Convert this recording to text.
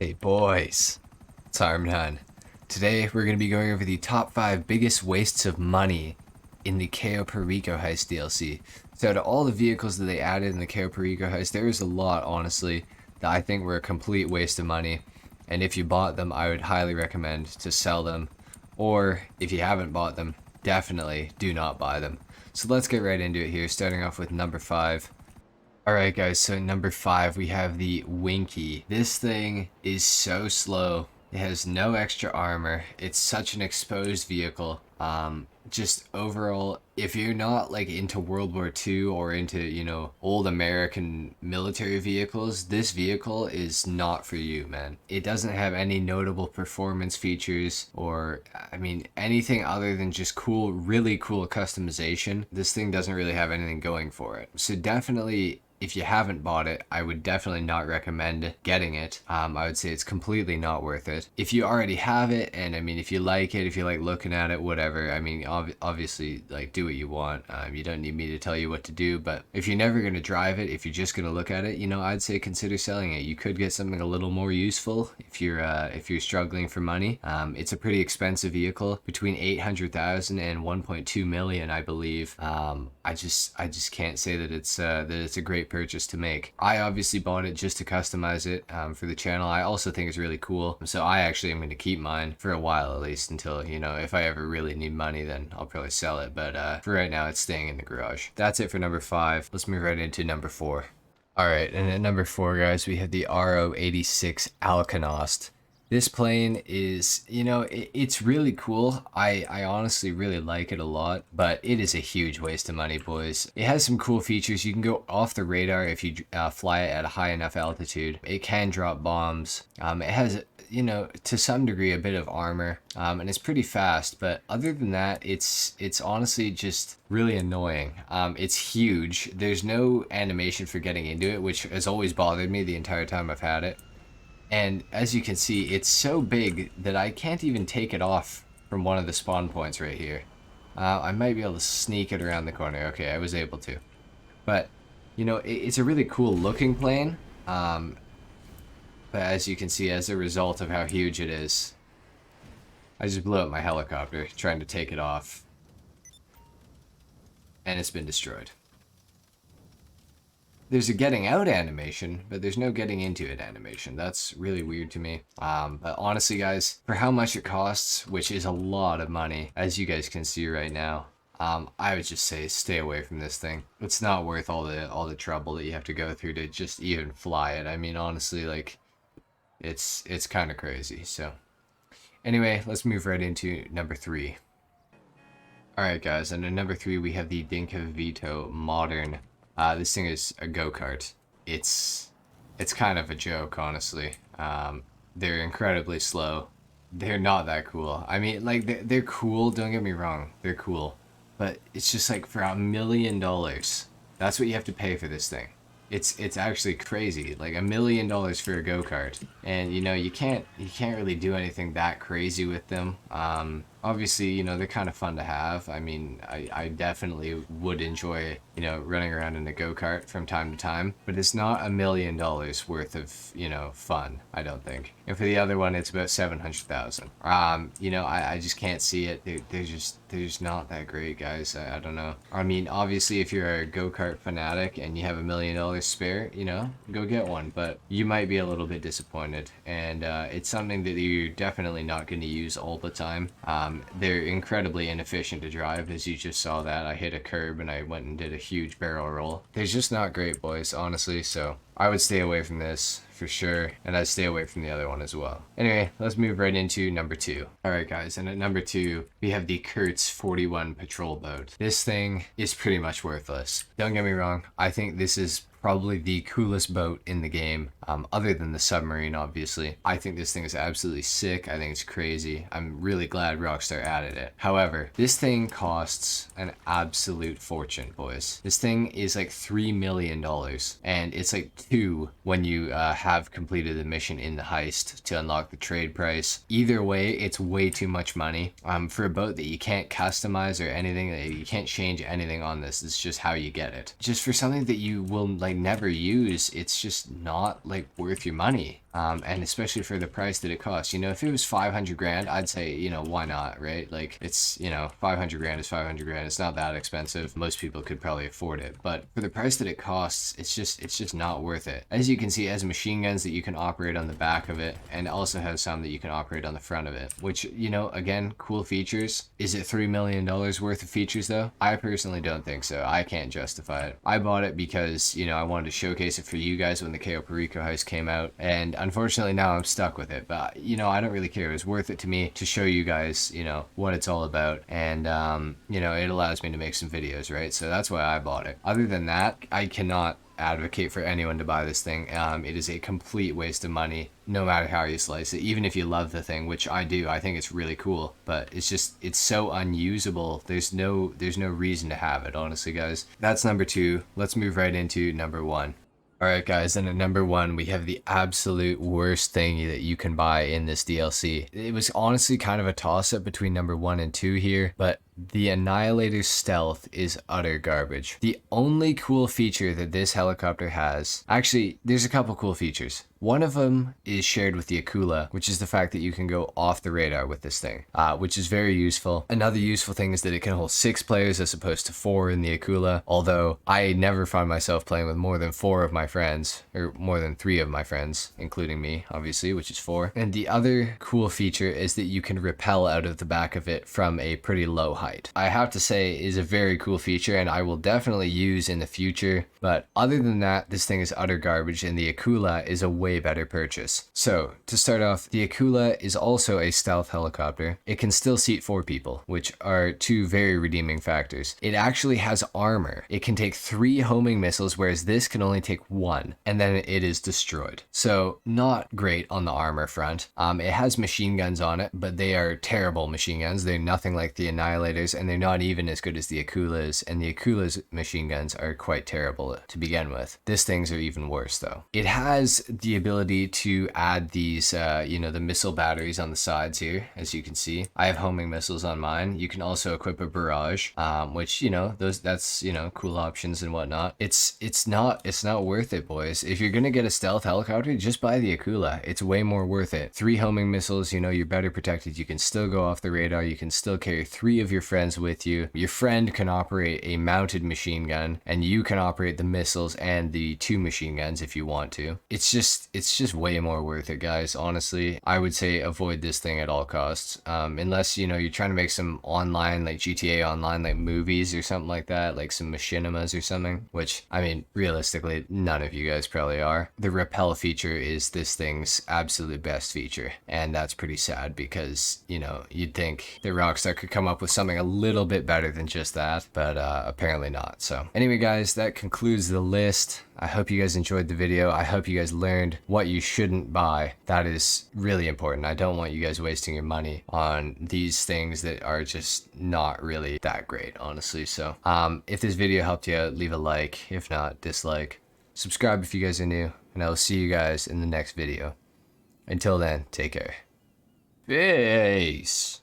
Hey boys, it's HarmNone. Today we're going to be going over the top 5 biggest wastes of money in the Cayo Perico Heist DLC. So out of all the vehicles that they added in the Cayo Perico Heist, there was a lot, honestly, that I think were a complete waste of money. And if you bought them, I would highly recommend to sell them. Or if you haven't bought them, definitely do not buy them. So let's get right into it here, starting off with number 5. Alright guys, so number 5 we have the Winky. This thing is so slow. It has no extra armor. It's such an exposed vehicle. Just overall, if you're not like into World War II or into, old American military vehicles, this vehicle is not for you, man. It doesn't have any notable performance features or, anything other than just cool, really cool customization. This thing doesn't really have anything going for it. So definitely, if you haven't bought it, I would definitely not recommend getting it. I would say it's completely not worth it. If you already have it, and if you like it, if you like looking at it, whatever, obviously, like, do what you want. You don't need me to tell you what to do, but if you're never going to drive it, if you're just going to look at it, I'd say consider selling it. You could get something a little more useful if you're struggling for money. It's a pretty expensive vehicle, between 800,000 and 1.2 million, I believe. I just can't say that it's a great purchase to make. I obviously bought it just to customize it for the channel. I also think it's really cool, so I actually am going to keep mine for a while, at least until, if I ever really need money, then I'll probably sell it, but for right now it's staying in the garage. That's it for number 5. Let's move right into number 4. Alright, and at number 4, guys, we have the RO86 Alcanost. This plane is, it's really cool. I honestly really like it a lot, but it is a huge waste of money, boys. It has some cool features. You can go off the radar if you fly it at a high enough altitude. It can drop bombs. It has, to some degree, a bit of armor, and it's pretty fast, but other than that, it's honestly just really annoying. It's huge. There's no animation for getting into it, which has always bothered me the entire time I've had it. And as you can see, it's so big that I can't even take it off from one of the spawn points right here. I might be able to sneak it around the corner. Okay, I was able to. But, it's a really cool looking plane. But as you can see, as a result of how huge it is, I just blew up my helicopter trying to take it off. And it's been destroyed. There's a getting out animation, but there's no getting into it animation. That's really weird to me. But honestly, guys, for how much it costs, which is a lot of money, as you guys can see right now, I would just say stay away from this thing. It's not worth all the trouble that you have to go through to just even fly it. Honestly, like, it's kind of crazy. So anyway, let's move right into number 3. Alright, guys, and at number 3 we have the Dinkavito Modern. This thing is a go-kart. It's kind of a joke, honestly. They're incredibly slow. They're not that cool. They're cool, don't get me wrong. They're cool. But it's just like for $1 million, that's what you have to pay for this thing. It's actually crazy. Like $1 million for a go-kart. And you can't really do anything that crazy with them. Obviously, they're kind of fun to have. I definitely would enjoy, running around in a go-kart from time to time, but it's not $1 million worth of, fun, I don't think. And for the other one, it's about 700,000. I just can't see it. They're just not that great, guys. I don't know. Obviously, if you're a go-kart fanatic and you have $1 million spare, go get one, but you might be a little bit disappointed, and it's something that you're definitely not going to use all the time. They're incredibly inefficient to drive, as you just saw that. I hit a curb and I went and did a huge barrel roll. They're just not great, boys, honestly, so I would stay away from this for sure, and I'd stay away from the other one as well. Anyway, let's move right into number 2. Alright, guys, and at number 2, we have the Kurtz 41 patrol boat. This thing is pretty much worthless. Don't get me wrong, I think this is probably the coolest boat in the game, other than the submarine, obviously. I think this thing is absolutely sick. I think it's crazy. I'm really glad Rockstar added it. However, this thing costs an absolute fortune, boys. This thing is like $3 million, and it's like 2 when you have completed the mission in the heist to unlock the trade price. Either way, it's way too much money for a boat that you can't customize or anything. That you can't change anything on this. It's just how you get it. Just for something that you will like never use, it's just not like worth your money. And especially for the price that it costs. You know, if it was 500 grand, I'd say, you know, why not, right? Like, it's, you know, 500 grand is 500 grand. It's not that expensive. Most people could probably afford it. But for the price that it costs, it's just not worth it. As you can see, it has machine guns that you can operate on the back of it, and also has some that you can operate on the front of it, which, you know, again, cool features. Is it $3 million worth of features though? I personally don't think so. I can't justify it. I bought it because, you know, I wanted to showcase it for you guys when the Cayo Perico Heist came out, and unfortunately now I'm stuck with it, but you know, I don't really care. It was worth it to me to show you guys, you know, what it's all about, and you know, it allows me to make some videos, right? So that's why I bought it. Other than that, I cannot advocate for anyone to buy this thing. It is a complete waste of money, no matter how you slice it. Even if you love the thing, which I do, I think it's really cool, but it's so unusable. There's no reason to have it, honestly, guys. That's number 2. Let's move right into number 1. Alright guys, then at number 1, we have the absolute worst thing that you can buy in this DLC. It was honestly kind of a toss-up between number 1 and 2 here, but the Annihilator's stealth is utter garbage. The only cool feature that this helicopter has, actually, there's a couple cool features. One of them is shared with the Akula, which is the fact that you can go off the radar with this thing, which is very useful. Another useful thing is that it can hold 6 players as opposed to 4 in the Akula, although I never find myself playing with more than 4 of my friends, or more than 3 of my friends, including me, obviously, which is 4. And the other cool feature is that you can rappel out of the back of it from a pretty low height. I have to say is a very cool feature, and I will definitely use in the future, but other than that, this thing is utter garbage, and the Akula is a way better purchase. So to start off, the Akula is also a stealth helicopter. It can still seat 4 people, which are 2 very redeeming factors. It actually has armor. It can take 3 homing missiles, whereas this can only take 1, and then it is destroyed. So not great on the armor front. It has machine guns on it, but they are terrible machine guns. They're nothing like the Annihilators, and they're not even as good as the Akula's, and the Akula's machine guns are quite terrible to begin with. This thing's are even worse though. It has the ability to add these, you know, the missile batteries on the sides here, as you can see. I have homing missiles on mine. You can also equip a barrage, which, you know, that's, you know, cool options and whatnot. It's not worth it, boys. If you're gonna get a stealth helicopter, just buy the Akula. It's way more worth it. 3 homing missiles, you know, you're better protected. You can still go off the radar. You can still carry 3 of your friends with you. Your friend can operate a mounted machine gun, and you can operate the missiles and the 2 machine guns if you want to. It's just way more worth it, guys. Honestly, I would say avoid this thing at all costs, unless, you know, you're trying to make some online, like GTA Online, like movies or something like that, like some machinimas or something, which, I mean, realistically, none of you guys probably are. The rappel feature is this thing's absolute best feature, and that's pretty sad because, you know, you'd think that Rockstar could come up with something a little bit better than just that, but apparently not. So anyway, guys, that concludes the list. I hope you guys enjoyed the video. I hope you guys learned what you shouldn't buy. That is really important. I don't want you guys wasting your money on these things that are just not really that great, honestly. So if this video helped you out, leave a like. If not, dislike. Subscribe if you guys are new, and I will see you guys in the next video. Until then, take care. Peace.